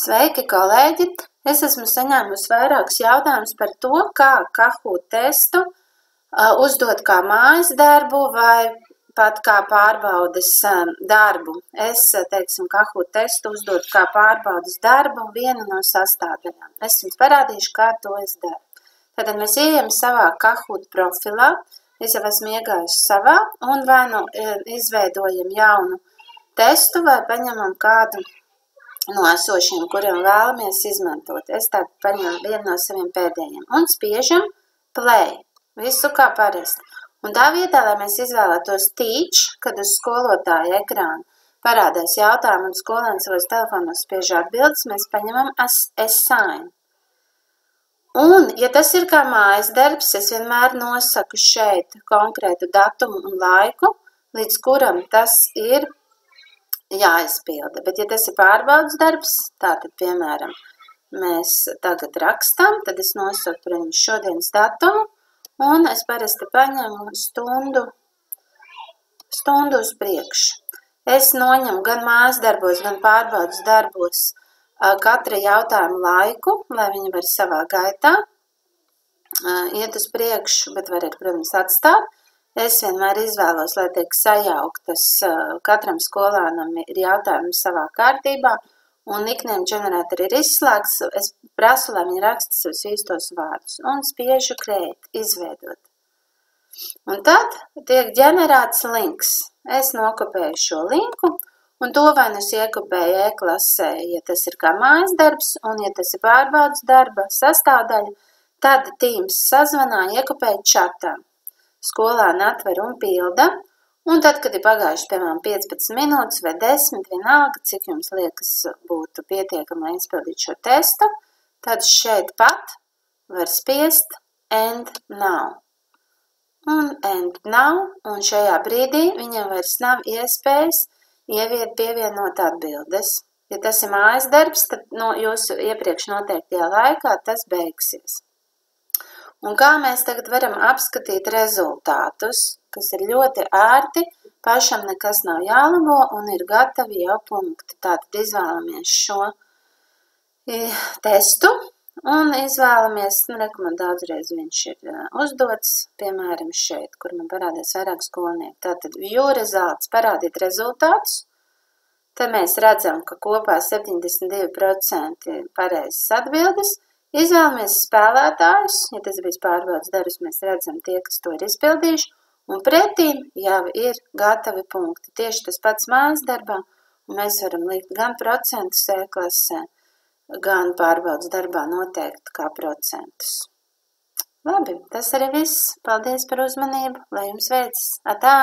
Sveiki, kolēģi! Es esmu saņēmusi vairākus jautājumus par to, kā Kahoot testu uzdot kā mājas darbu vai pat kā pārbaudes darbu. Es, Kahoot testu uzdot kā pārbaudes darbu vienu no sastāvdaļām. Es jums parādīšu, kā to es daru. Tātad mēs ejam savā Kahoot profilā, es jau esmu iegājusi savā, un vai nu izveidojam jaunu testu vai paņemam kādu no esošiem, kuriem vēlamies izmantot. Es tādu paņemu vienu no saviem pēdējiem un spiežam play. Visu kā parasti. Un tā vietā, lai mēs izvēlētos teach, kad uz skolotāja ekrāna parādās jautājumu un skolēns savos telefonos spiež atbildes, mēs paņemam assign. Un, ja tas ir kā mājas darbs, es vienmēr nosaku šeit konkrētu datumu un laiku, līdz kuram tas ir jāizpilda. Bet, ja tas ir pārbaudas darbs, tātad, piemēram, mēs tagad rakstam, tad es nosaku, protams, šodienas datumu, un es parasti paņemu stundu uz priekšu. Es noņemu gan mājas darbos, gan pārbaudas darbos katra jautājuma laiku, lai viņi var savā gaitā iet uz priekšu, bet var arī, protams, atstāt. Es vienmēr izvēlos, lai tiek sajauktas, katram skolēnam ir jautājumi savā kārtībā, un nickname generator ir izslēgts. Es prasu, lai viņi raksta savus īstos vārdus, un spiežu create, izveidot. Un tad tiek ģenerēts links. Es nokopēju šo linku, un to vai nu es iekopēju e-klasē, ja tas ir kā mājas darbs, un ja tas ir pārbaudas darba sastāvdaļa, tad Teams sazvanā iekopēju čatā. Skolēni atver un pilda, un tad, kad ir pagājuši, piemēram, 15 minūtes vai 10, vienalga, cik jums liekas būtu pietiekami, lai izpildītu šo testu, tad šeit pat var spiest end now. Un end now, un šajā brīdī viņam vairs nav iespējas pievienot atbildes. Ja tas ir mājas darbs, tad no jūsu iepriekš noteiktajā laikā tas beigsies. Un kā mēs tagad varam apskatīt rezultātus, kas ir ļoti ērti, pašam nekas nav jālabo un ir gatavi jau punkti. Tātad izvēlamies šo testu un izvēlamies, man daudzreiz viņš ir uzdots, piemēram šeit, kur man parādās vairāk skolnieku. Tātad view results, parādīt rezultātus. Tad mēs redzam, ka kopā 72% pareizas atbildes. Izvēlamies spēlētājus, ja tas bija pārbaudas darbs, mēs redzam tie, kas to ir izpildījuši, un pretīm jau ir gatavi punkti. Tieši tas pats mājas darbā, un mēs varam likt gan procentus e-klasē, gan pārbaudas darbā noteikt kā procentus. Labi, tas arī viss. Paldies par uzmanību, lai jums veicas. Atā!